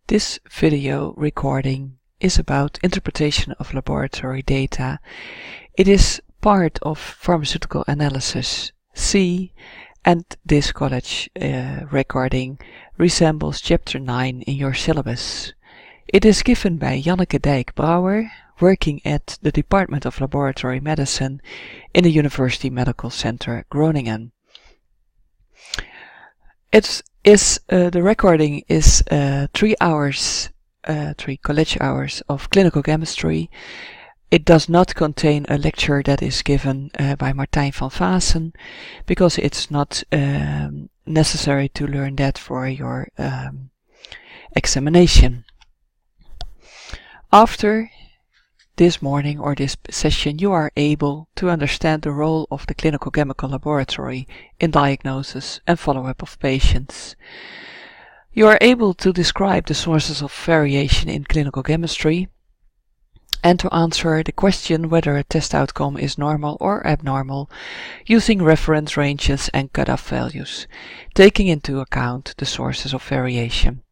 This video recording is about interpretation of laboratory data. It is part of Pharmaceutical Analysis C, and this college recording resembles Chapter 9 in your syllabus. It is given by Dijck-Brouwer, working at the Department of Laboratory Medicine in the University Medical Center Groningen. The recording is 3 hours, 3 college hours of clinical chemistry. It does not contain a lecture that is given by Martijn van Vaassen, because it's not necessary to learn that for your examination. After this morning or this session, you are able to understand the role of the clinical chemical laboratory in diagnosis and follow-up of patients. You are able to describe the sources of variation in clinical chemistry and to answer the question whether a test outcome is normal or abnormal using reference ranges and cutoff values, taking into account the sources of variation.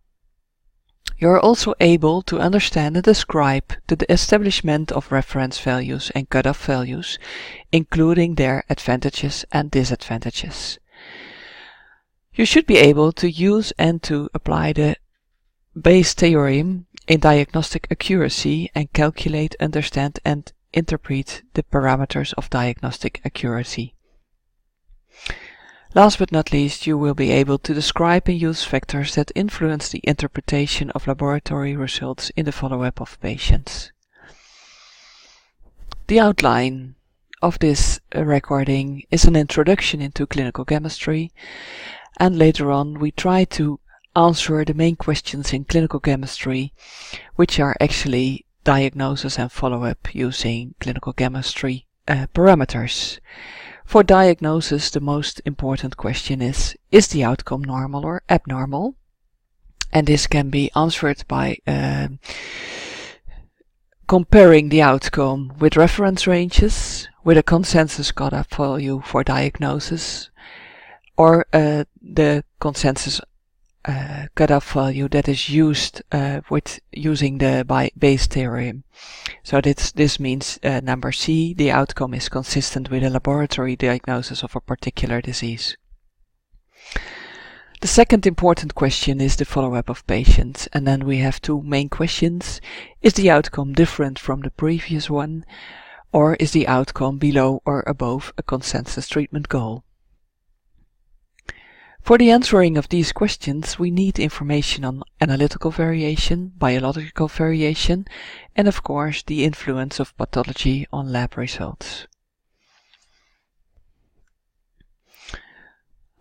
You are also able to understand and describe the establishment of reference values and cutoff values, including their advantages and disadvantages. You should be able to use and to apply the Bayes theorem in diagnostic accuracy and calculate, understand and interpret the parameters of diagnostic accuracy. Last but not least, you will be able to describe and use factors that influence the interpretation of laboratory results in the follow-up of patients. The outline of this recording is an introduction into clinical chemistry, and later on we try to answer the main questions in clinical chemistry, which are actually diagnosis and follow-up using clinical chemistry parameters. For diagnosis, the most important question is the outcome normal or abnormal? And this can be answered by comparing the outcome with reference ranges, with a consensus cutoff value for diagnosis, or the consensus cutoff value that is used with using the Bayes theorem. So this means number C, the outcome is consistent with a laboratory diagnosis of a particular disease. The second important question is the follow-up of patients, and then we have two main questions. Is the outcome different from the previous one, or is the outcome below or above a consensus treatment goal? For the answering of these questions, we need information on analytical variation, biological variation, and of course the influence of pathology on lab results.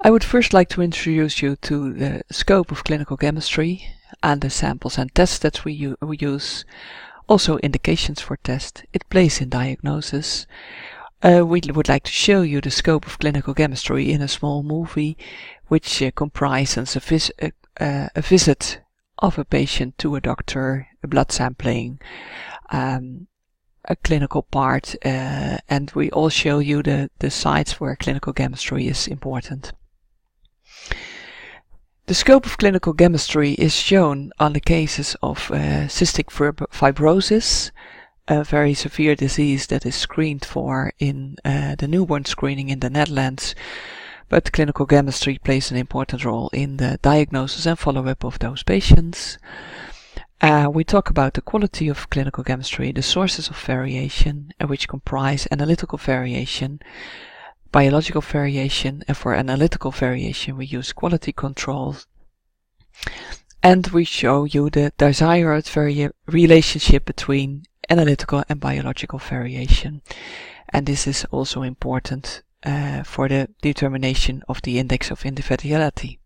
I would first like to introduce you to the scope of clinical chemistry and the samples and tests that we use, also indications for test, its place in diagnosis. We would like to show you the scope of clinical chemistry in a small movie, which comprises a visit of a patient to a doctor, a blood sampling, a clinical part, and we all show you the sites where clinical chemistry is important. The scope of clinical chemistry is shown on the cases of cystic fibrosis, a very severe disease that is screened for in the newborn screening in the Netherlands, but clinical chemistry plays an important role in the diagnosis and follow-up of those patients. We talk about the quality of clinical chemistry, the sources of variation, which comprise analytical variation, biological variation, and for analytical variation we use quality control. And we show you the desired relationship between analytical and biological variation, and this is also important for the determination of the index of individuality.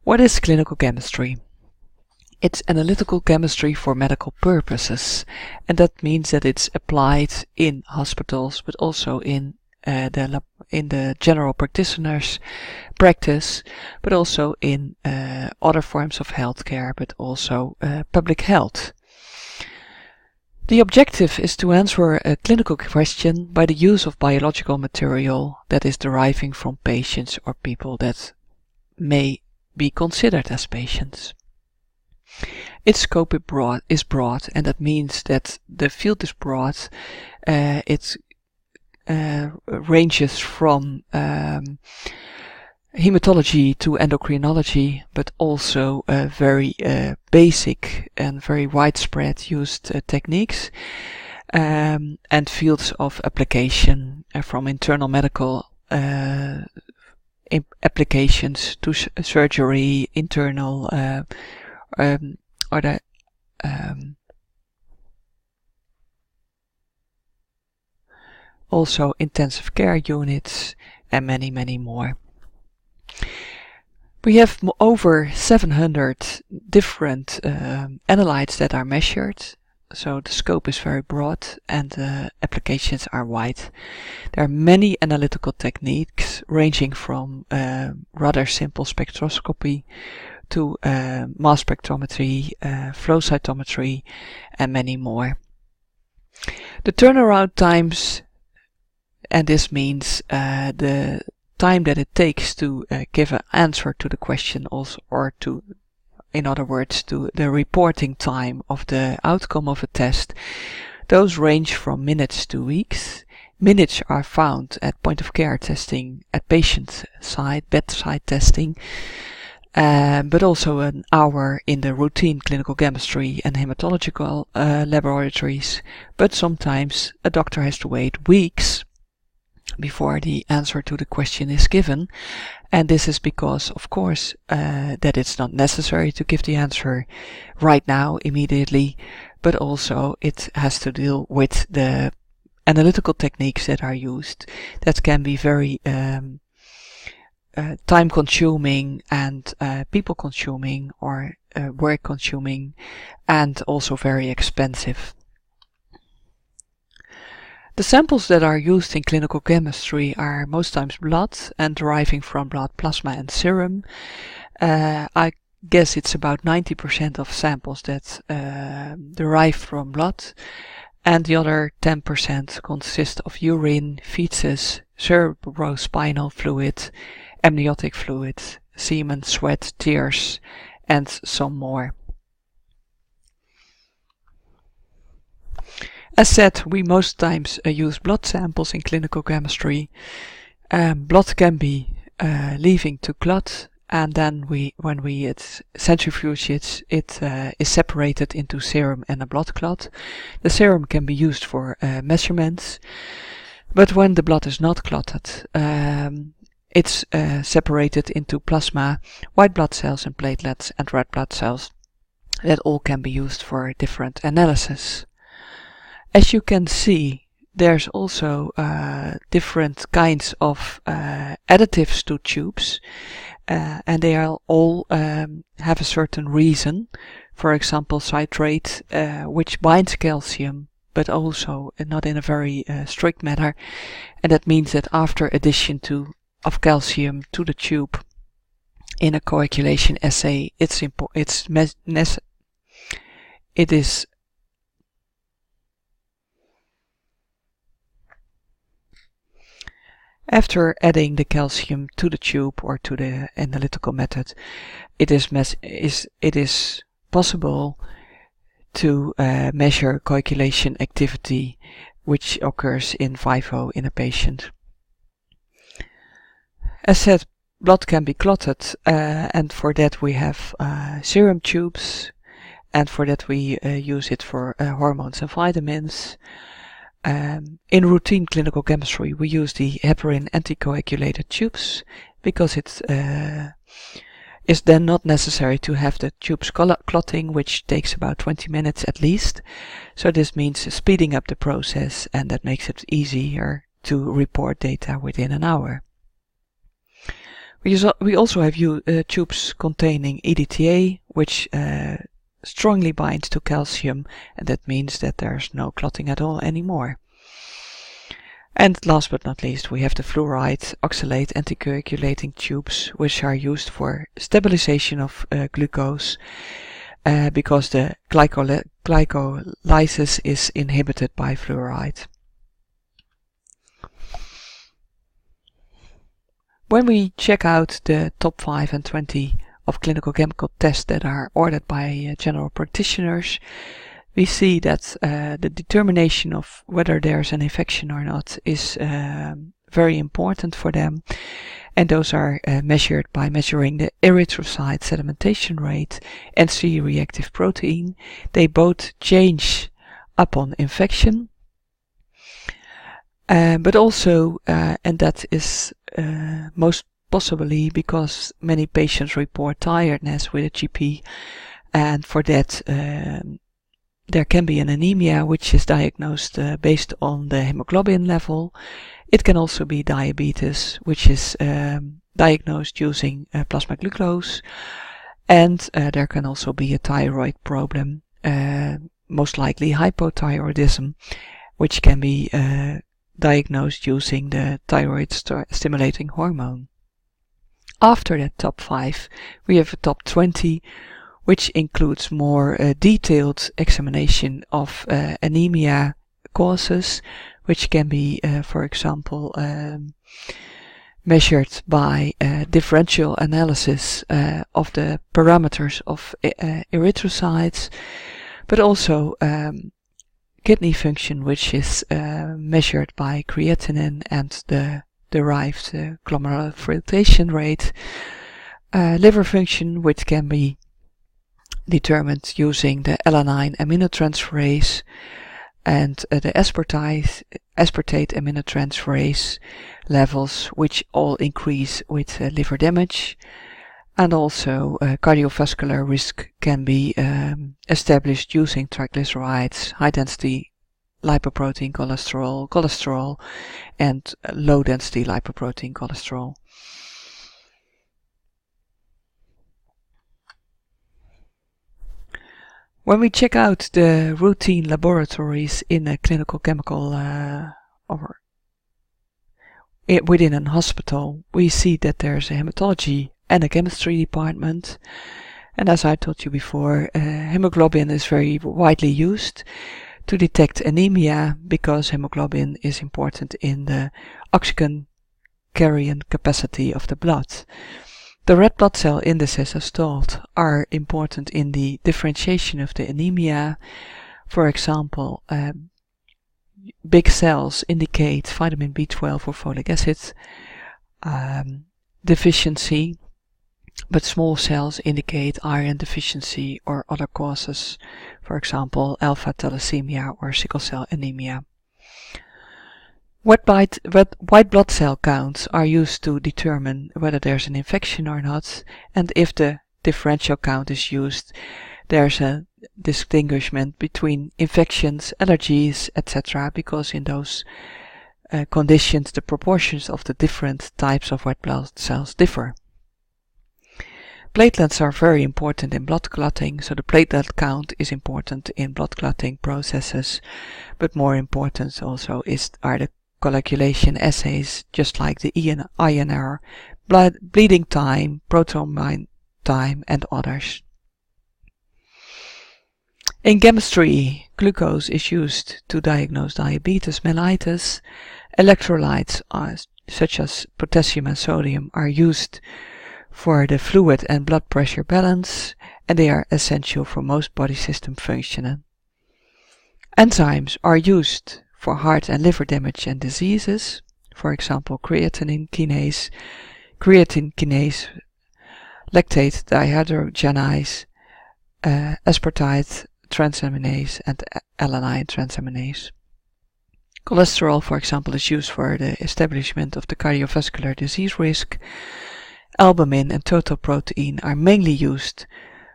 What is clinical chemistry? It's analytical chemistry for medical purposes, and that means that it's applied in hospitals but also in the general practitioner's practice, but also in other forms of healthcare, but also public health. The objective is to answer a clinical question by the use of biological material that is deriving from patients or people that may be considered as patients. Its scope is broad, and that means that the field is broad. It ranges from hematology to endocrinology, but also very basic and very widespread used techniques, and fields of application from internal medical applications to surgery, internal or the also intensive care units, and many more. We have over 700 different analytes that are measured, so the scope is very broad and the applications are wide. There are many analytical techniques ranging from rather simple spectroscopy to mass spectrometry, flow cytometry, and many more. The turnaround times, and this means the time that it takes to give an answer to the question, also, or to, in other words, to the reporting time of the outcome of a test, those range from minutes to weeks. Minutes are found at point of care testing, at patient side, bedside testing, but also an hour in the routine clinical chemistry and hematological laboratories. But sometimes a doctor has to wait weeks before the answer to the question is given, and this is because, of course, that it's not necessary to give the answer right now, immediately, but also it has to deal with the analytical techniques that are used that can be very time consuming and people consuming, or work consuming, and also very expensive. The samples that are used in clinical chemistry are most times blood, and deriving from blood, plasma and serum. I guess it's about 90% of samples that derive from blood, and the other 10% consist of urine, feces, cerebrospinal fluid, amniotic fluid, semen, sweat, tears, and some more. As said, we most times use blood samples in clinical chemistry. Blood can be leaving to clot, and then when we centrifuge it, it is separated into serum and a blood clot. The serum can be used for measurements, but when the blood is not clotted, it's separated into plasma, white blood cells and platelets, and red blood cells. That all can be used for different analysis. As you can see, there's also different kinds of additives to tubes, and they are all have a certain reason. For example, citrate, which binds calcium, but also not in a very strict manner, and that means that after addition of calcium to the tube in a coagulation assay, after adding the calcium to the tube or to the analytical method, it is possible to measure coagulation activity, which occurs in vivo in a patient. As said, blood can be clotted, and for that we have serum tubes, and for that we use it for hormones and vitamins. In routine clinical chemistry, we use the heparin anticoagulated tubes because it is then not necessary to have the tubes clotting, which takes about 20 minutes at least. So this means speeding up the process, and that makes it easier to report data within an hour. We also have tubes containing EDTA, which strongly binds to calcium, and that means that there's no clotting at all anymore. And last but not least, we have the fluoride oxalate anticoagulating tubes, which are used for stabilization of glucose, because the glycolysis is inhibited by fluoride. When we check out the top 5 and 20 of clinical chemical tests that are ordered by general practitioners, we see that the determination of whether there's an infection or not is very important for them, and those are measured by measuring the erythrocyte sedimentation rate and C-reactive protein. They both change upon infection, but also, and that is most possibly because many patients report tiredness with a GP, and for that there can be an anemia which is diagnosed based on the hemoglobin level. It can also be diabetes, which is diagnosed using plasma glucose, and there can also be a thyroid problem, most likely hypothyroidism, which can be diagnosed using the thyroid stimulating hormone. After that top 5, we have a top 20, which includes more detailed examination of anemia causes, which can be, for example, measured by differential analysis of the parameters of erythrocytes, but also kidney function, which is measured by creatinine and the derived glomerular filtration rate, liver function, which can be determined using the alanine aminotransferase and the aspartate aminotransferase levels, which all increase with liver damage. And also cardiovascular risk can be established using triglycerides, high density lipoprotein cholesterol, and low density lipoprotein cholesterol. When we check out the routine laboratories in a clinical chemical or within a hospital, we see that there's a hematology and a chemistry department. And as I told you before, hemoglobin is very widely used to detect anemia because hemoglobin is important in the oxygen carrying capacity of the blood. The red blood cell indices, as told, are important in the differentiation of the anemia. For example, big cells indicate vitamin B12 or folic acid deficiency, but small cells indicate iron deficiency or other causes, for example, alpha thalassemia or sickle cell anemia. White blood cell counts are used to determine whether there's an infection or not, and if the differential count is used, there's a distinguishment between infections, allergies, etc., because in those conditions the proportions of the different types of white blood cells differ. Platelets are very important in blood clotting, so the platelet count is important in blood clotting processes, but more important also are the coagulation assays, just like the INR, bleeding time, proton time, and others. In chemistry, glucose is used to diagnose diabetes mellitus. Electrolytes such as potassium and sodium are used for the fluid and blood pressure balance, and they are essential for most body system functioning. Enzymes are used for heart and liver damage and diseases, for example creatine kinase, lactate dehydrogenase, aspartate transaminase, and alanine transaminase. Cholesterol, for example, is used for the establishment of the cardiovascular disease risk. Albumin and total protein are mainly used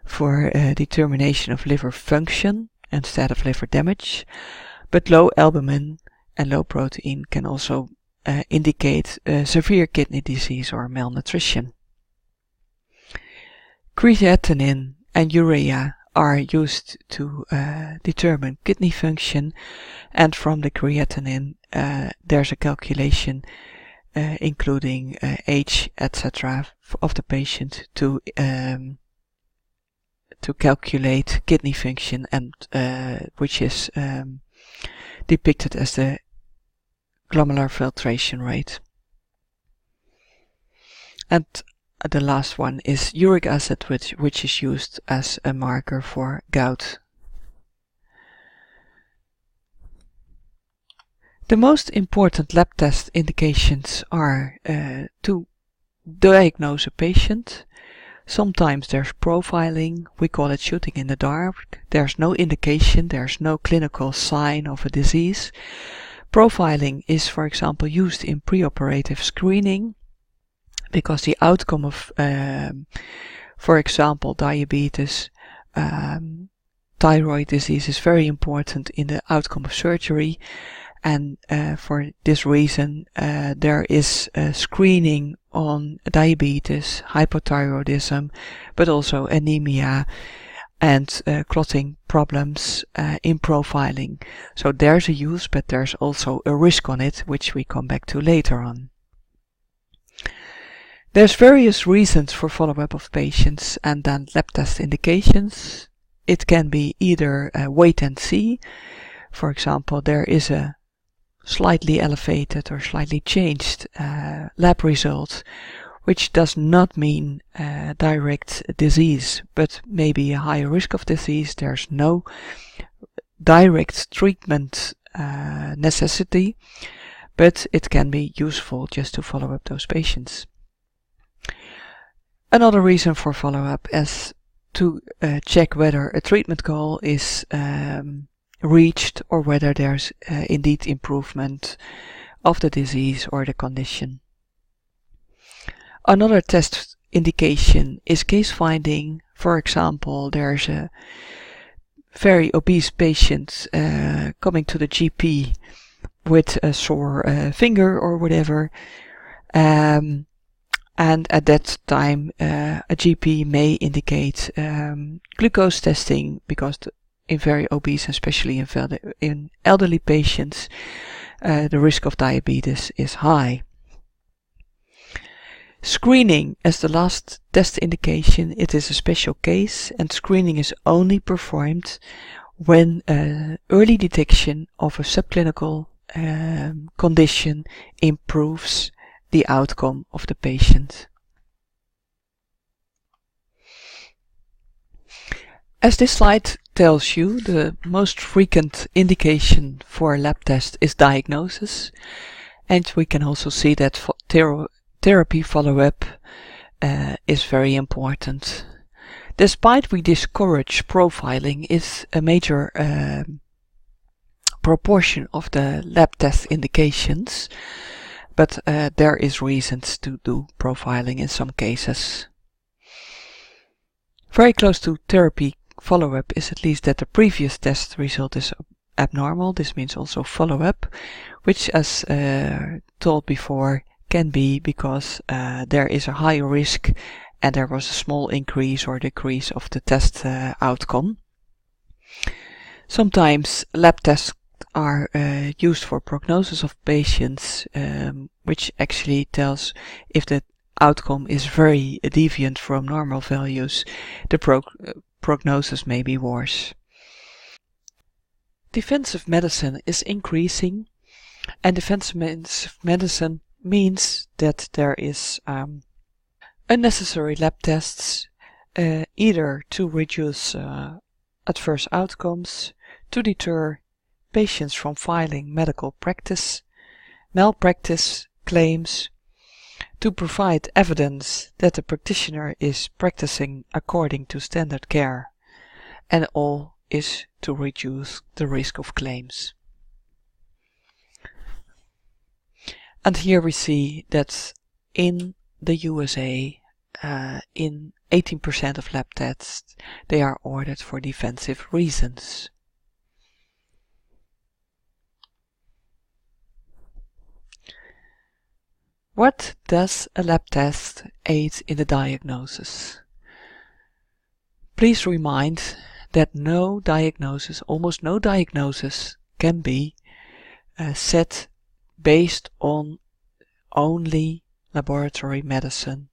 for determination of liver function instead of liver damage, but low albumin and low protein can also indicate severe kidney disease or malnutrition. Creatinine and urea are used to determine kidney function, and from the creatinine there's a calculation including age, etc., of the patient to calculate kidney function, and which is depicted as the glomerular filtration rate. And the last one is uric acid, which is used as a marker for gout. The most important lab test indications are to diagnose a patient. Sometimes there's profiling, we call it shooting in the dark. There's no indication, there's no clinical sign of a disease. Profiling is, for example, used in preoperative screening because the outcome of, for example, diabetes, thyroid disease is very important in the outcome of surgery. And for this reason, there is screening on diabetes, hypothyroidism, but also anemia and clotting problems in profiling. So there's a use, but there's also a risk on it, which we come back to later on. There's various reasons for follow-up of patients and then lab test indications. It can be either wait and see. For example, there is a slightly elevated or slightly changed lab result, which does not mean direct disease, but maybe a higher risk of disease. There's no direct treatment necessity, but it can be useful just to follow up those patients. Another reason for follow-up is to check whether a treatment goal is reached or whether there's indeed improvement of the disease or the condition. Another test indication is case finding. For example, there's a very obese patient coming to the GP with a sore finger or whatever, and at that time a GP may indicate glucose testing because in very obese, especially in elderly patients, the risk of diabetes is high. Screening as the last test indication, it is a special case, and screening is only performed when early detection of a subclinical condition improves the outcome of the patient. As this slide tells you, the most frequent indication for a lab test is diagnosis, and we can also see that therapy follow-up is very important. Despite we discourage profiling is a major proportion of the lab test indications, but there is reasons to do profiling in some cases. Very close to therapy follow-up is at least that the previous test result is abnormal. This means also follow-up, which as told before can be because there is a higher risk and there was a small increase or decrease of the test outcome. Sometimes lab tests are used for prognosis of patients, which actually tells if the outcome is very deviant from normal values, the prognosis may be worse. Defensive medicine is increasing, and defensive medicine means that there is unnecessary lab tests, either to reduce adverse outcomes, to deter patients from filing medical malpractice claims, to provide evidence that the practitioner is practicing according to standard care, and all is to reduce the risk of claims. And here we see that in the USA, in 18% of lab tests, they are ordered for defensive reasons. What does a lab test aid in the diagnosis? Please remind that no diagnosis, almost no diagnosis, can be set based on only laboratory medicine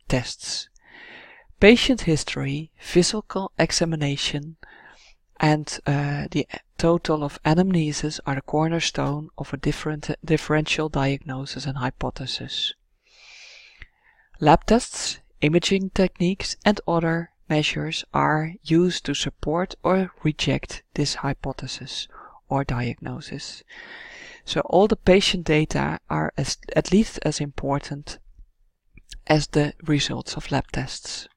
tests. Patient history, physical examination, and the total of anamnesis are the cornerstone of a differential diagnosis and hypothesis. Lab tests, imaging techniques and other measures are used to support or reject this hypothesis or diagnosis. So all the patient data are at least as important as the results of lab tests.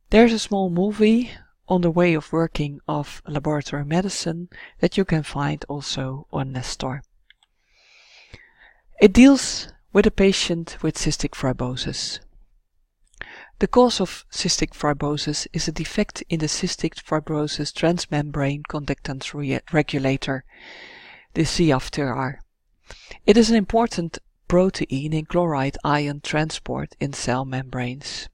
There's a small movie on the way of working of laboratory medicine that you can find also on Nestor. It deals with a patient with cystic fibrosis. The cause of cystic fibrosis is a defect in the cystic fibrosis transmembrane conductance regulator, the CFTR. It is an important protein in chloride ion transport in cell membranes.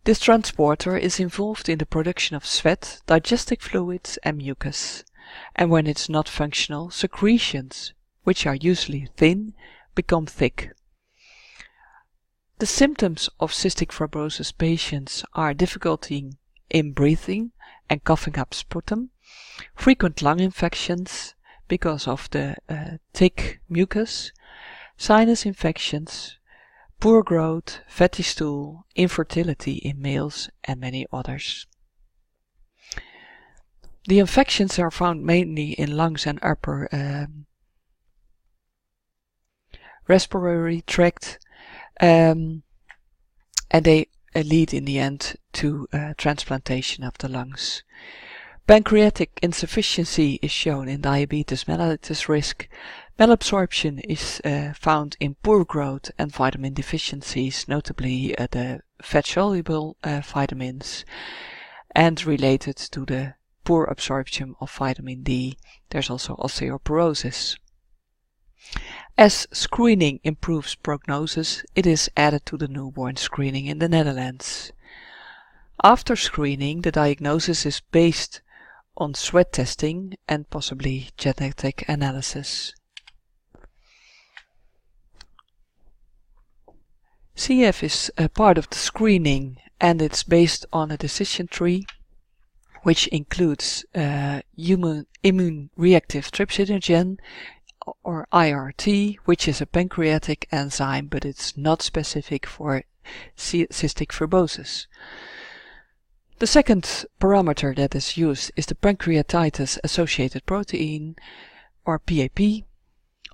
This transporter is involved in the production of sweat, digestive fluids and mucus, and when it's not functional, secretions, which are usually thin, become thick. The symptoms of cystic fibrosis patients are difficulty in breathing and coughing up sputum, frequent lung infections because of the thick mucus, sinus infections, poor growth, fatty stool, infertility in males and many others. The infections are found mainly in lungs and upper respiratory tract, and they lead in the end to transplantation of the lungs. Pancreatic insufficiency is shown in diabetes mellitus risk. Malabsorption is found in poor growth and vitamin deficiencies, notably the fat-soluble vitamins, and related to the poor absorption of vitamin D, there's also osteoporosis. As screening improves prognosis, it is added to the newborn screening in the Netherlands. After screening, the diagnosis is based on sweat testing and possibly genetic analysis. CF is a part of the screening and it's based on a decision tree which includes immune reactive trypsinogen or IRT, which is a pancreatic enzyme, but it's not specific for cystic fibrosis. The second parameter that is used is the pancreatitis associated protein, or PAP,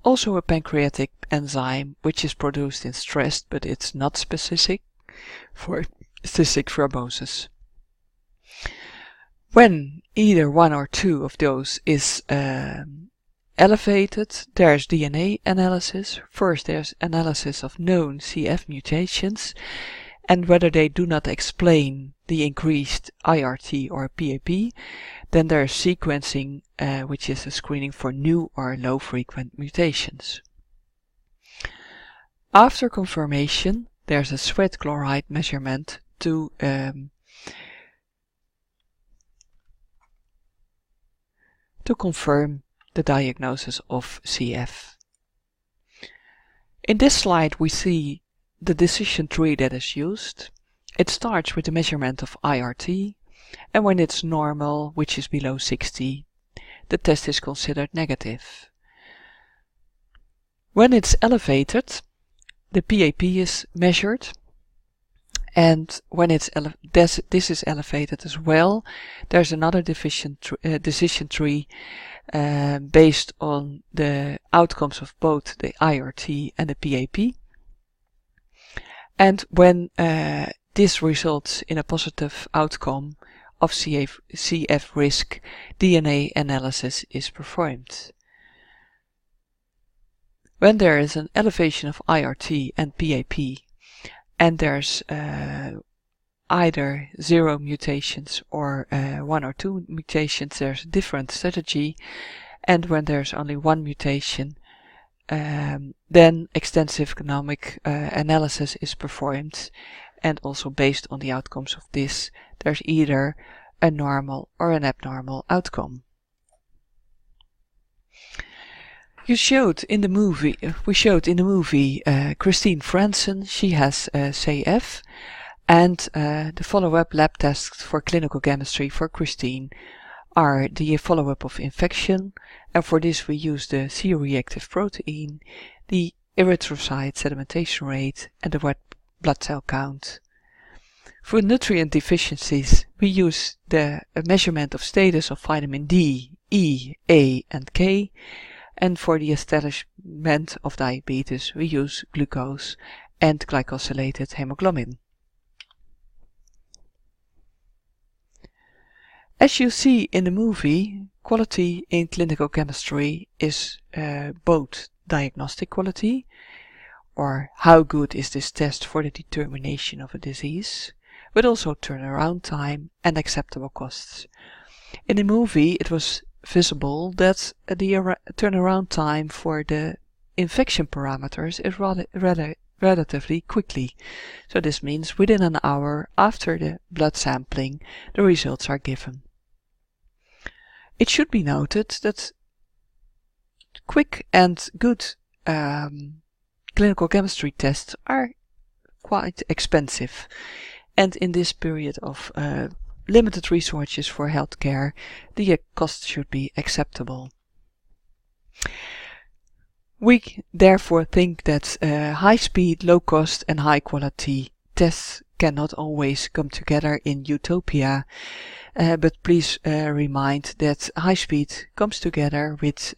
also a pancreatic enzyme which is produced in stress, but it's not specific for cystic fibrosis. When either one or two of those is elevated, there's DNA analysis. First there's analysis of known CF mutations and whether they do not explain the increased IRT or PAP, then there's sequencing, which is a screening for new or low frequent mutations. After confirmation, there's a sweat chloride measurement to confirm the diagnosis of CF. In this slide we see the decision tree that is used. It starts with the measurement of IRT, and when it's normal, which is below 60, the test is considered negative. When it's elevated, the PAP is measured, and when it's this is elevated as well, there's another decision tree based on the outcomes of both the IRT and the PAP. And when this results in a positive outcome of CF risk, DNA analysis is performed. When there is an elevation of IRT and PAP, and there's either 0 mutations or 1 or 2 mutations, there's a different strategy. And when there's only 1 mutation, then extensive economic analysis is performed, and also based on the outcomes of this, there's either a normal or an abnormal outcome. We showed in the movie Christine Franson. She has CF, and the follow-up lab tests for clinical chemistry for Christine are the follow-up of infection, and for this we use the C-reactive protein, the erythrocyte sedimentation rate, and the white blood cell count. For nutrient deficiencies, we use the measurement of status of vitamin D, E, A, and K, and for the establishment of diabetes, we use glucose and glycosylated hemoglobin. As you see in the movie, quality in clinical chemistry is both diagnostic quality, or how good is this test for the determination of a disease, but also turnaround time and acceptable costs. In the movie, it was visible that the turnaround time for the infection parameters is relatively quickly. So this means within an hour after the blood sampling, the results are given. It should be noted that quick and good clinical chemistry tests are quite expensive, and in this period of limited resources for healthcare, the cost should be acceptable. We therefore think that high speed, low cost and high quality tests cannot always come together in utopia, but please remind that high speed comes together with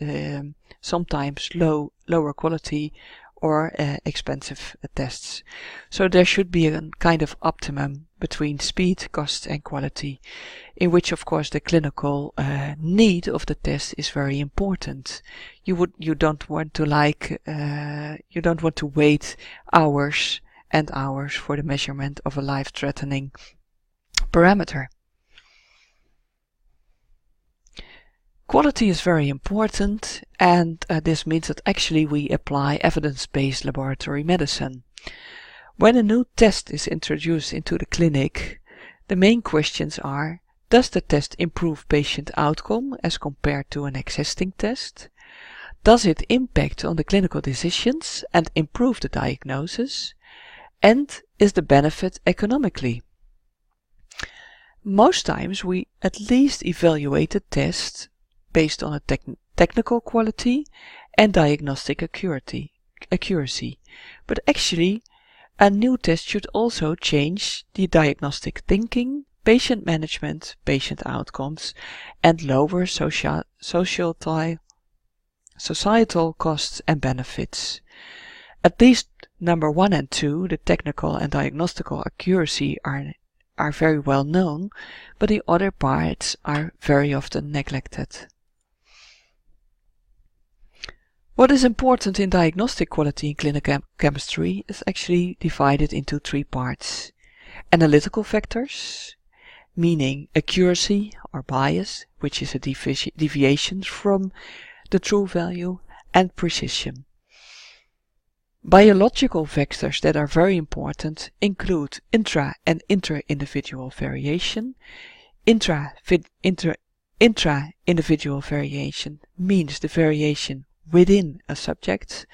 sometimes lower quality or expensive tests. So there should be a kind of optimum between speed, cost and quality, in which of course the clinical need of the test is very important. You don't want to wait hours and hours for the measurement of a life-threatening parameter. Quality is very important, and this means that actually we apply evidence-based laboratory medicine. When a new test is introduced into the clinic, the main questions are: does the test improve patient outcome as compared to an existing test? Does it impact on the clinical decisions and improve the diagnosis? And is the benefit economically? Most times we at least evaluate the test based on a technical quality and diagnostic accuracy. But actually, a new test should also change the diagnostic thinking, patient management, patient outcomes, and lower societal costs and benefits. At least number 1 and 2, the technical and diagnostical accuracy, are very well known, but the other parts are very often neglected. What is important in diagnostic quality in clinical chemistry is actually divided into 3 parts. Analytical factors, meaning accuracy or bias, which is a deviation from the true value, and precision. Biological factors that are very important include intra and inter-individual variation. Intra-individual variation means the variation within a subject,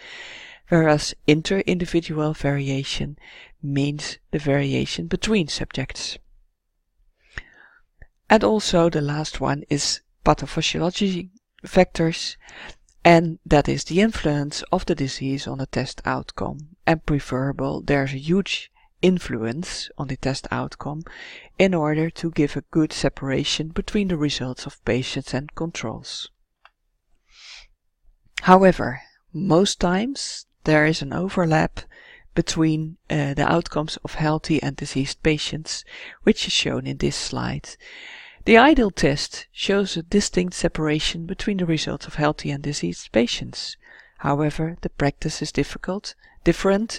whereas inter-individual variation means the variation between subjects. And also the last one is pathophysiology factors, and that is the influence of the disease on the test outcome. And preferable, there's a huge influence on the test outcome in order to give a good separation between the results of patients and controls. However, most times there is an overlap between the outcomes of healthy and diseased patients, which is shown in this slide. The ideal test shows a distinct separation between the results of healthy and diseased patients. However, the practice is different,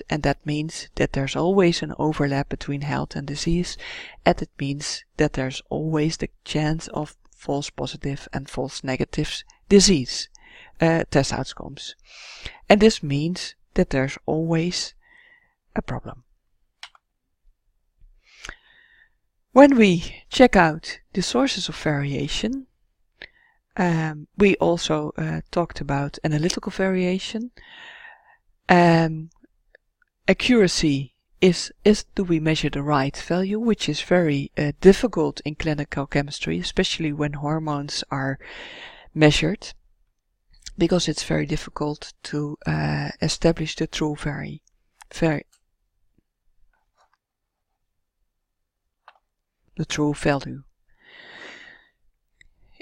and that means that there's always an overlap between health and disease, and it means that there's always the chance of false positive and false negative disease test outcomes. And this means that there's always a problem. When we check out the sources of variation, we also talked about analytical variation. Accuracy is do we measure the right value, which is very difficult in clinical chemistry, especially when hormones are measured. because it's very difficult to establish the true value.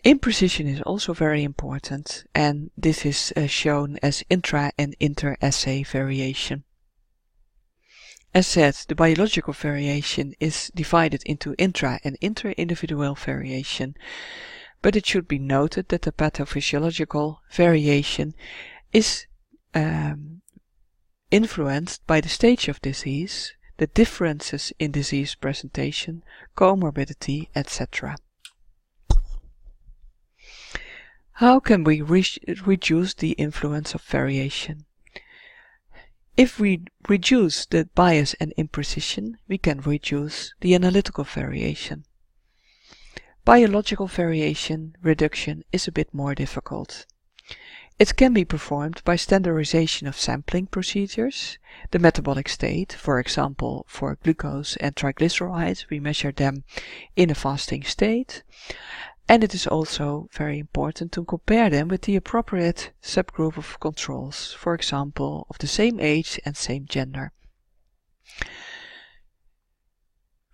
Imprecision is also very important, and this is shown as intra and inter-assay variation. As said, the biological variation is divided into intra and inter-individual variation, but it should be noted that the pathophysiological variation is influenced by the stage of disease, the differences in disease presentation, comorbidity, etc. How can we reduce the influence of variation? If we reduce the bias and imprecision, we can reduce the analytical variation. Biological variation reduction is a bit more difficult. It can be performed by standardization of sampling procedures, the metabolic state, for example for glucose and triglycerides, we measure them in a fasting state, and it is also very important to compare them with the appropriate subgroup of controls, for example of the same age and same gender.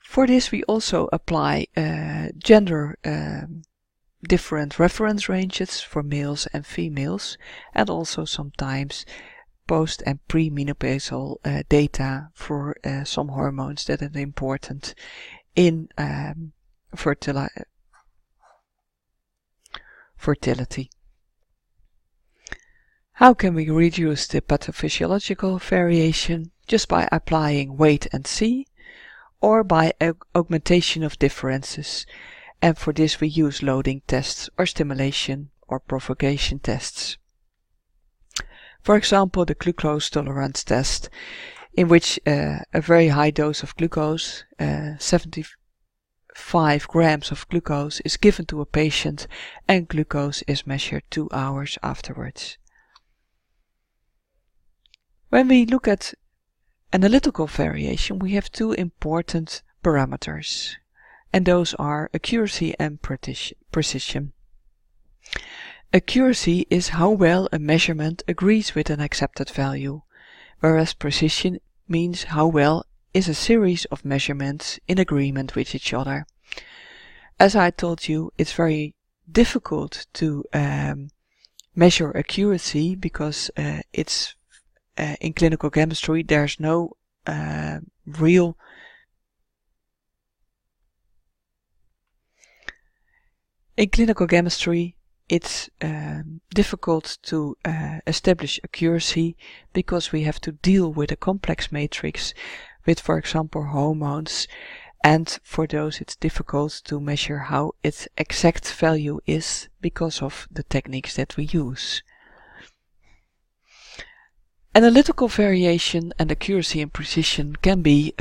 For this we also apply gender different reference ranges for males and females, and also sometimes post and pre-menopausal data for some hormones that are important in fertility. How can we reduce the pathophysiological variation? Just by applying wait and see, or by augmentation of differences, and for this we use loading tests or stimulation or provocation tests. For example, the glucose tolerance test, in which a very high dose of glucose, 75 grams of glucose, is given to a patient, and glucose is measured 2 hours afterwards. When we look at analytical variation, we have two important parameters, and those are accuracy and precision. Accuracy is how well a measurement agrees with an accepted value, whereas precision means how well is a series of measurements in agreement with each other. As I told you, it's very difficult to measure accuracy because it's in clinical chemistry there's no real it's difficult to establish accuracy because we have to deal with a complex matrix with, for example, hormones, and for those it's difficult to measure how its exact value is because of the techniques that we use. Analytical variation and accuracy and precision can be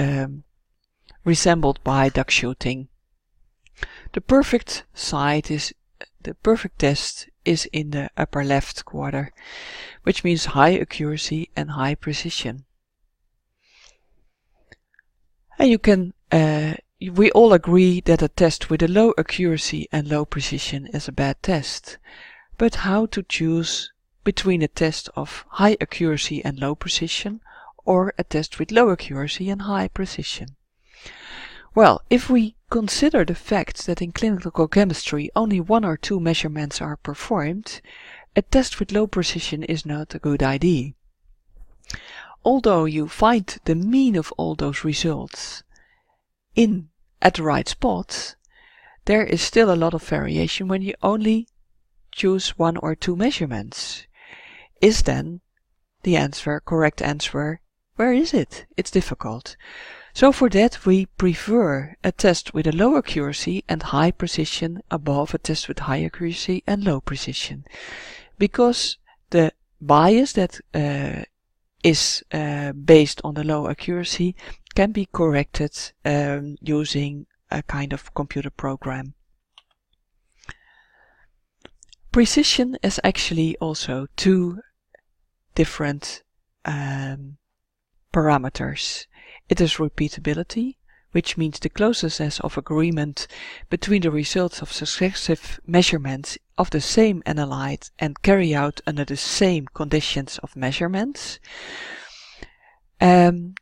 resembled by duck shooting. The perfect test is in the upper left quarter, which means high accuracy and high precision. And you can we all agree that a test with a low accuracy and low precision is a bad test. But how to choose between a test of high accuracy and low precision or a test with low accuracy and high precision? Well, if we consider the fact that in clinical chemistry only 1 or 2 measurements are performed, a test with low precision is not a good idea. Although you find the mean of all those results at the right spot, there is still a lot of variation when you only choose 1 or 2 measurements. Is then the correct answer, where is it? It's difficult. So for that we prefer a test with a low accuracy and high precision above a test with high accuracy and low precision, because the bias that is based on the low accuracy can be corrected using a kind of computer program. Precision is actually also 2 different parameters. It is repeatability, which means the closeness of agreement between the results of successive measurements of the same analyte and carried out under the same conditions of measurements. And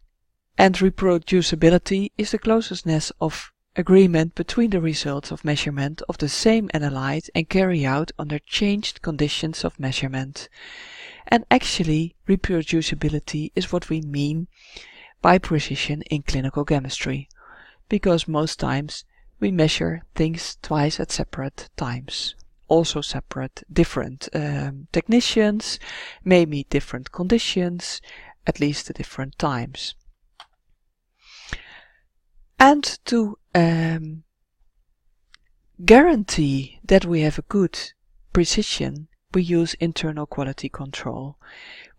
reproducibility is the closeness of agreement between the results of measurement of the same analyte and carried out under changed conditions of measurement. And actually, reproducibility is what we mean by precision in clinical chemistry, because most times we measure things twice at separate times. Also separate different technicians, maybe different conditions, at least at different times. And to guarantee that we have a good precision, we use internal quality control,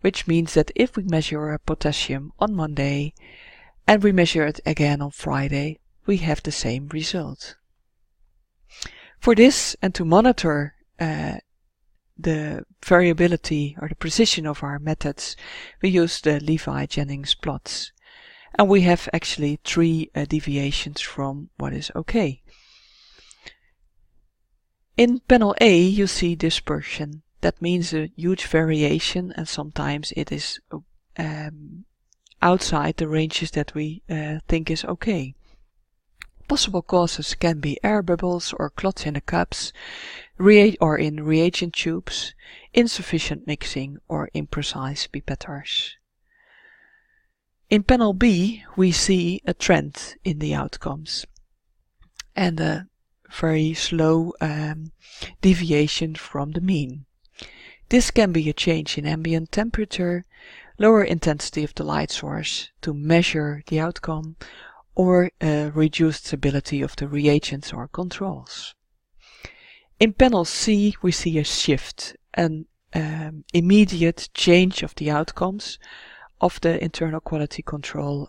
which means that if we measure potassium on Monday and we measure it again on Friday, we have the same result. For this, and to monitor the variability or the precision of our methods, we use the Levey Jennings plots. And we have actually 3 deviations from what is okay. In panel A you see dispersion. That means a huge variation, and sometimes it is outside the ranges that we think is okay. Possible causes can be air bubbles or clots in the cups, or in reagent tubes, insufficient mixing or imprecise pipetters. In panel B we see a trend in the outcomes and a very slow deviation from the mean. This can be a change in ambient temperature, lower intensity of the light source to measure the outcome, or reduced stability of the reagents or controls. In panel C we see a shift, an immediate change of the outcomes of the internal quality control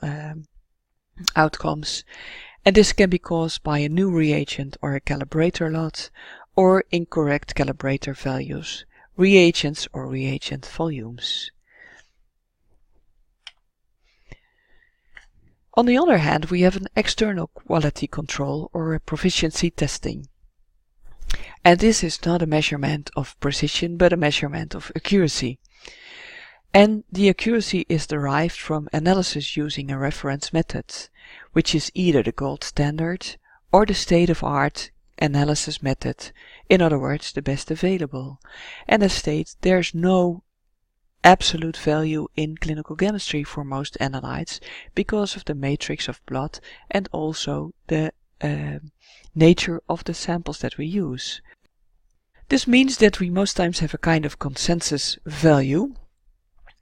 outcomes, and this can be caused by a new reagent or a calibrator lot, or incorrect calibrator values, reagents or reagent volumes. On the other hand, we have an external quality control or a proficiency testing. And this is not a measurement of precision, but a measurement of accuracy. And the accuracy is derived from analysis using a reference method, which is either the gold standard or the state-of-art analysis method, in other words, the best available. And as stated, there's no absolute value in clinical chemistry for most analytes because of the matrix of blood and also the nature of the samples that we use. This means that we most times have a kind of consensus value,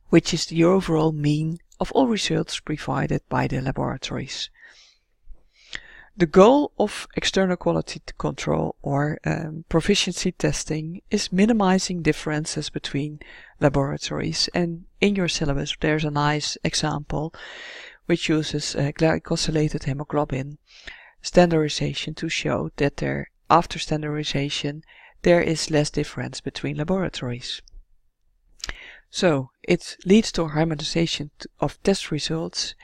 which is the overall mean of all results provided by the laboratories. The goal of external quality control or proficiency testing is minimizing differences between laboratories, and in your syllabus there's a nice example which uses glycosylated hemoglobin standardization to show that after standardization there is less difference between laboratories. So it leads to harmonization of test results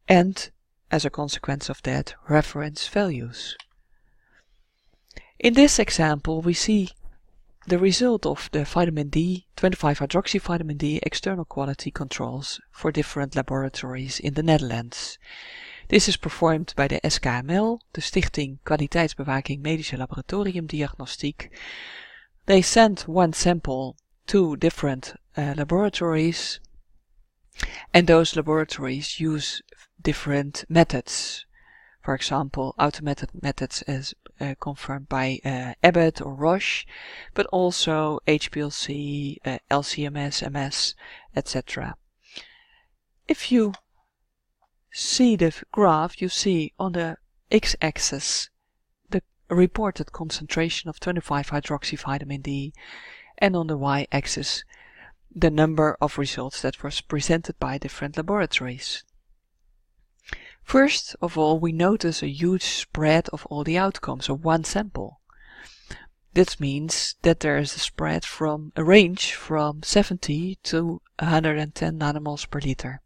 and, as a consequence of that, reference values. In this example we see the result of the vitamin D, 25-hydroxyvitamin D external quality controls for different laboratories in the Netherlands. This is performed by the SKML, the Stichting Kwaliteitsbewaking Medische Laboratorium Diagnostiek. They send one sample to different laboratories, and those laboratories use different methods. For example, automated methods as confirmed by Abbott or Roche, but also HPLC, LCMS, MS, etc. If you see the graph, you see on the x-axis the reported concentration of 25-hydroxyvitamin D, and on the y-axis the number of results that was presented by different laboratories. First of all, we notice a huge spread of all the outcomes of one sample. This means that there is a spread from a range from 70 to 110 nanomoles per liter.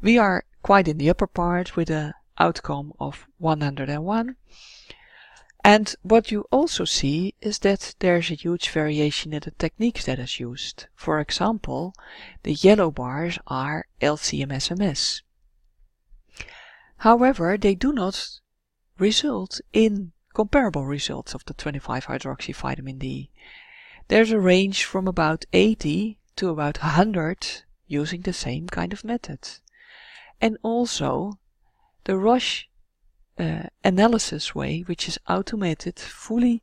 We are quite in the upper part with an outcome of 101. And what you also see is that there's a huge variation in the techniques that is used. For example, the yellow bars are LCMSMS. However, they do not result in comparable results of the 25-hydroxyvitamin D. There's a range from about 80 to about 100 using the same kind of method. And also the Roche analysis way, which is automated, fully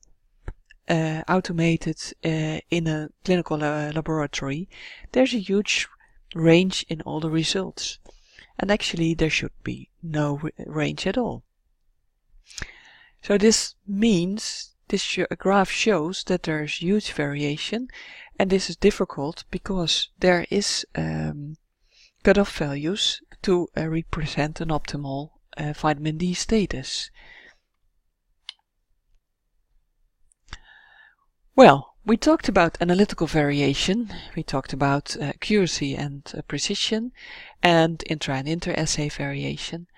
automated in a clinical laboratory, there's a huge range in all the results. And actually there should be no range at all. So this means this graph shows that there's huge variation, and this is difficult because there is cutoff values to represent an optimal vitamin D status. Well, we talked about analytical variation, we talked about accuracy and precision, and intra and inter-assay variation.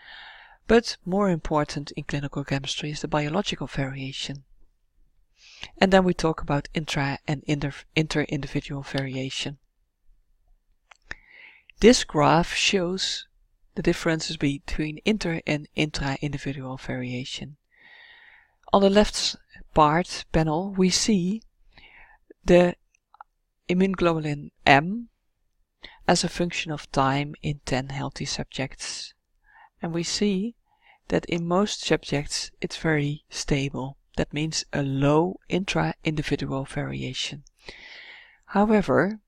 But more important in clinical chemistry is the biological variation. And then we talk about intra and inter-individual variation. This graph shows the differences between inter and intra-individual variation. On the left part panel we see the immunoglobulin M as a function of time in 10 healthy subjects. And we see that in most subjects it's very stable. That means a low intra-individual variation. However,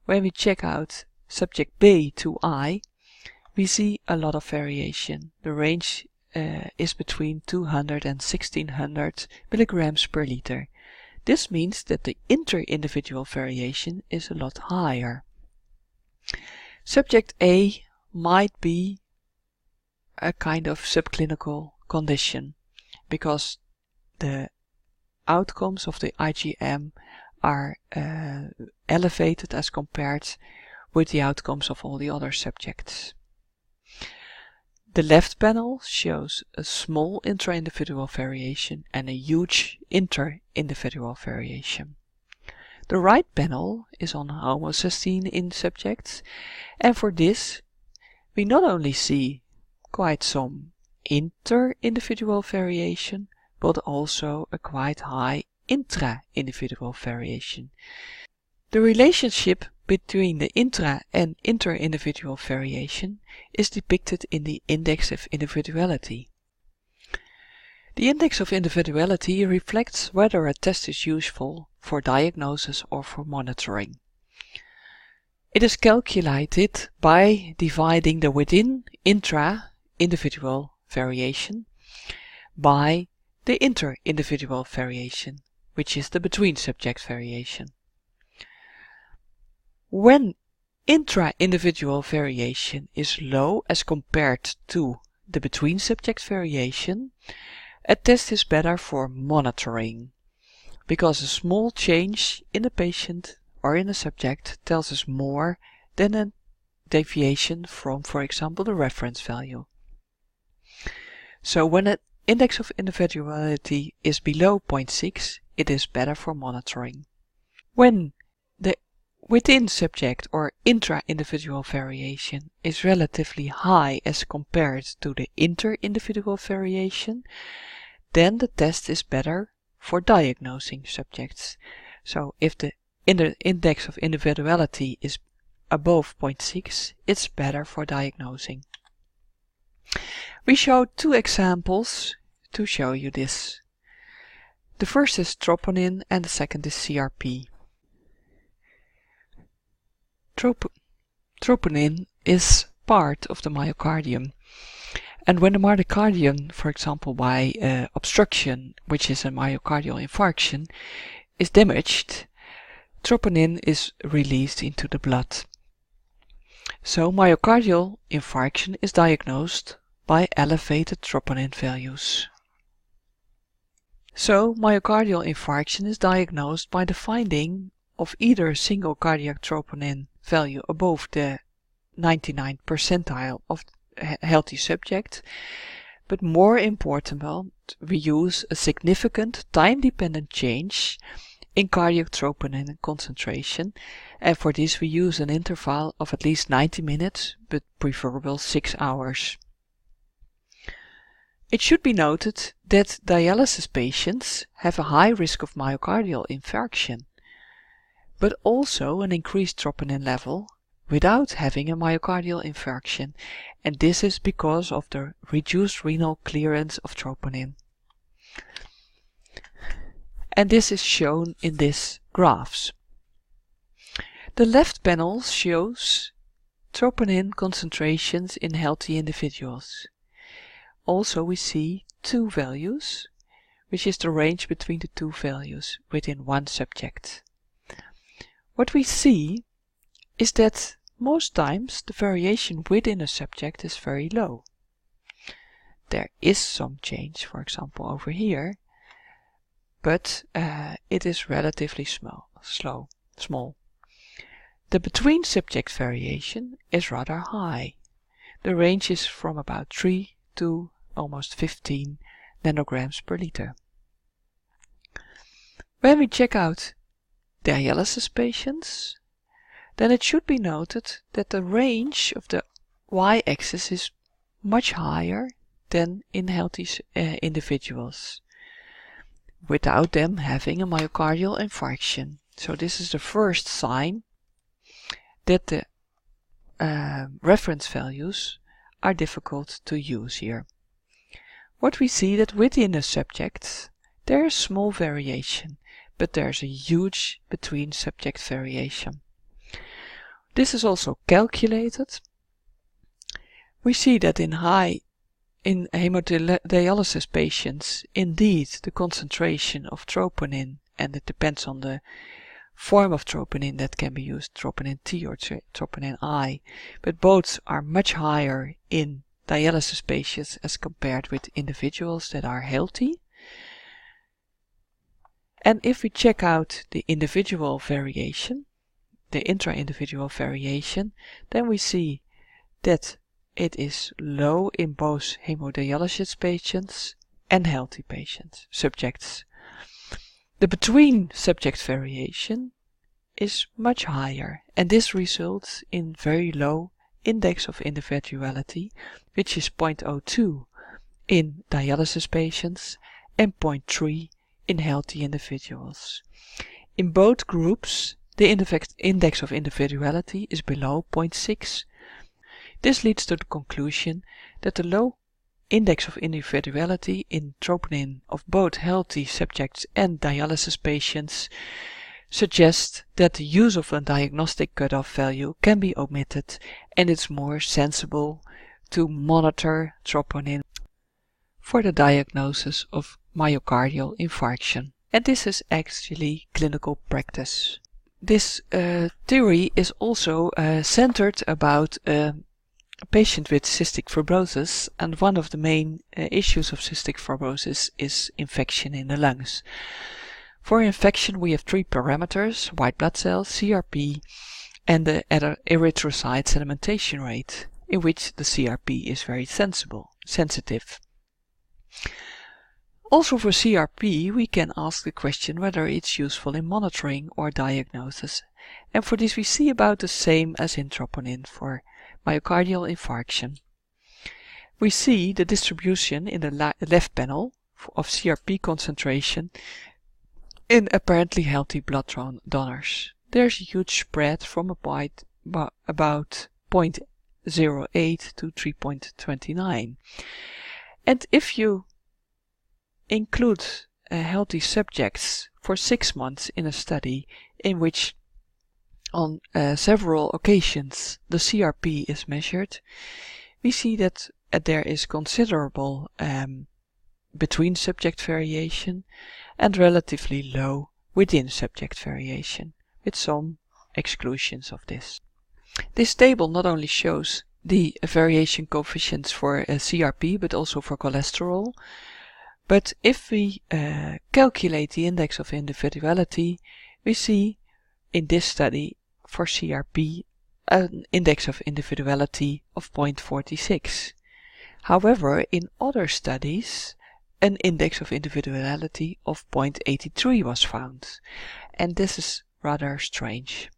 when we check out subject B to I, we see a lot of variation. The range is between 200 and 1600 milligrams per liter. This means that the inter-individual variation is a lot higher. Subject A might be a kind of subclinical condition because the outcomes of the IgM are elevated as compared with the outcomes of all the other subjects. The left panel shows a small intra-individual variation and a huge inter-individual variation. The right panel is on homocysteine in subjects, and for this we not only see quite some inter-individual variation, but also a quite high intra-individual variation. The relationship between the intra and inter-individual variation is depicted in the index of individuality. The index of individuality reflects whether a test is useful for diagnosis or for monitoring. It is calculated by dividing the within intra-individual variation by the inter-individual variation, which is the between subject variation. When intra-individual variation is low as compared to the between subject variation, a test is better for monitoring, because a small change in a patient or in a subject tells us more than a deviation from, for example, the reference value. So when an index of individuality is below 0.6, it is better for monitoring. When the within subject or intra-individual variation is relatively high as compared to the inter-individual variation, then the test is better for diagnosing subjects. So if the index of individuality is above 0.6, it's better for diagnosing. We showed two examples to show you this. The first is troponin and the second is CRP. Troponin is part of the myocardium, and when the myocardium, for example by obstruction, which is a myocardial infarction, is damaged, troponin is released into the blood. So myocardial infarction is diagnosed by elevated troponin values. So myocardial infarction is diagnosed by the finding of either a single cardiac troponin value above the 99th percentile of healthy subject, But more important, we use a significant time-dependent change in cardiac troponin concentration, and for this we use an interval of at least 90 minutes, but preferable 6 hours. It should be noted that dialysis patients have a high risk of myocardial infarction, but also an increased troponin level without having a myocardial infarction, and this is because of the reduced renal clearance of troponin. And this is shown in these graphs. The left panel shows troponin concentrations in healthy individuals. Also we see two values, which is the range between the two values within one subject. What we see is that most times the variation within a subject is very low. There is some change, for example over here, but it is relatively small. The between subject variation is rather high. The range is from about 3 to almost 15 nanograms per liter. When we check out dialysis patients, then it should be noted that the range of the y-axis is much higher than in healthy individuals, without them having a myocardial infarction. So this is the first sign that the reference values are difficult to use here. What we see that within a subject there is small variation, but there's a huge between subject variation. This is also calculated. We see that in hemodialysis patients, indeed the concentration of troponin, and it depends on the form of troponin that can be used, troponin T or troponin I, but both are much higher in dialysis patients as compared with individuals that are healthy. And if we check out the individual variation, the intra-individual variation, then we see that it is low in both hemodialysis patients and healthy subjects. The between subject variation is much higher, and this results in very low index of individuality, which is 0.02 in dialysis patients and 0.3 in healthy individuals. In both groups, the index of individuality is below 0.6. This leads to the conclusion that the low index of individuality in troponin of both healthy subjects and dialysis patients suggests that the use of a diagnostic cutoff value can be omitted, and it's more sensible to monitor troponin for the diagnosis of myocardial infarction. And this is actually clinical practice. This theory is also centered about a patient with cystic fibrosis, and one of the main issues of cystic fibrosis is infection in the lungs. For infection we have three parameters: white blood cells, CRP, and the erythrocyte sedimentation rate, in which the CRP is very sensitive. Also for CRP we can ask the question whether it's useful in monitoring or diagnosis, and for this we see about the same as in troponin for myocardial infarction. We see the distribution in the left panel of CRP concentration in apparently healthy blood donors. There's a huge spread from about 0.08 to 3.29. And if you include healthy subjects for 6 months in a study in which on several occasions the CRP is measured, we see that there is considerable between subject variation and relatively low within subject variation, with some exclusions of this. This table not only shows the variation coefficients for CRP but also for cholesterol, but if we calculate the index of individuality, we see in this study for CRP an index of individuality of 0.46. However, in other studies, an index of individuality of 0.83 was found, and this is rather strange.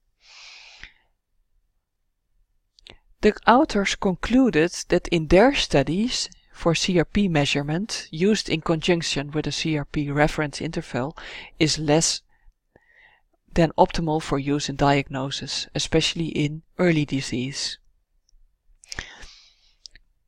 The authors concluded that in their studies for CRP measurement used in conjunction with a CRP reference interval is less than optimal for use in diagnosis, especially in early disease.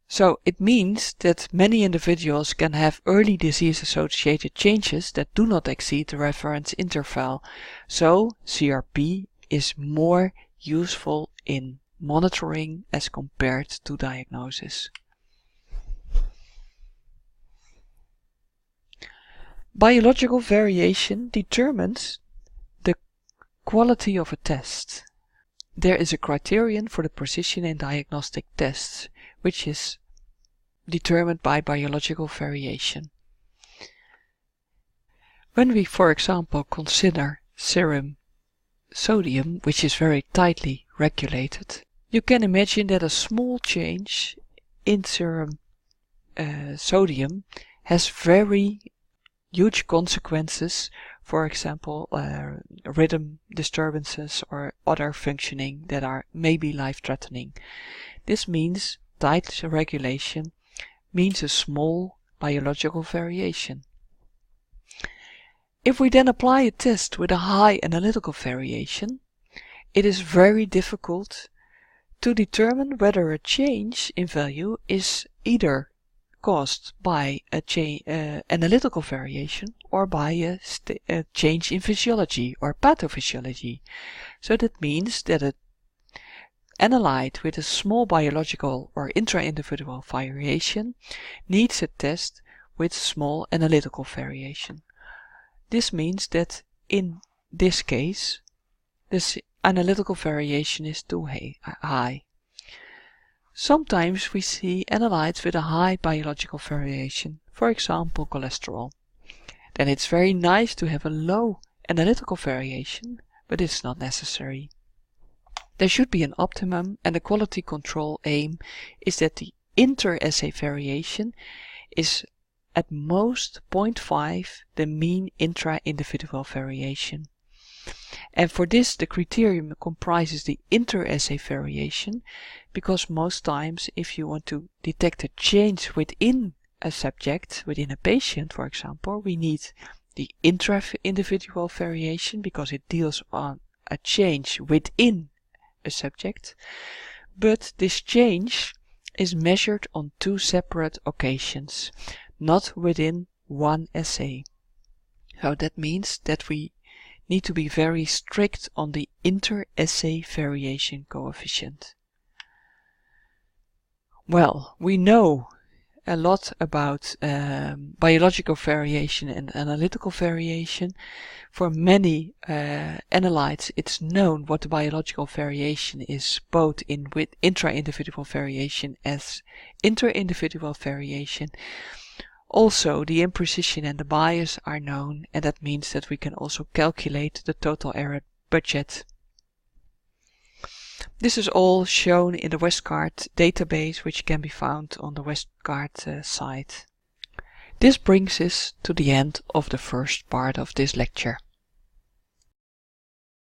So it means that many individuals can have early disease-associated changes that do not exceed the reference interval. So CRP is more useful in monitoring as compared to diagnosis. Biological variation determines the quality of a test. There is a criterion for the precision in diagnostic tests, which is determined by biological variation. When we, for example, consider serum sodium, which is very tightly regulated, you can imagine that a small change in serum sodium has very huge consequences, for example, rhythm disturbances or other functioning that are maybe life-threatening. This means tight regulation means a small biological variation. If we then apply a test with a high analytical variation, it is very difficult to determine whether a change in value is either caused by a analytical variation or by a change in physiology or pathophysiology. So that means that an analyte with a small biological or intra-individual variation needs a test with small analytical variation. This means that in this case, the analytical variation is too high. Sometimes we see analytes with a high biological variation, for example cholesterol. Then it's very nice to have a low analytical variation, but it's not necessary. There should be an optimum, and the quality control aim is that the inter-assay variation is at most 0.5 the mean intra-individual variation. And for this the criterion comprises the inter-assay variation, because most times if you want to detect a change within a subject, within a patient for example, we need the intra-individual variation because it deals on a change within a subject, but this change is measured on two separate occasions, not within one assay. So that means that we need to be very strict on the inter-assay variation coefficient. Well, we know a lot about biological variation and analytical variation. For many analytes, it's known what the biological variation is, both in with intra-individual variation as inter-individual variation. Also, the imprecision and the bias are known, and that means that we can also calculate the total error budget. This is all shown in the Westcard database, which can be found on the Westcard site. This brings us to the end of the first part of this lecture.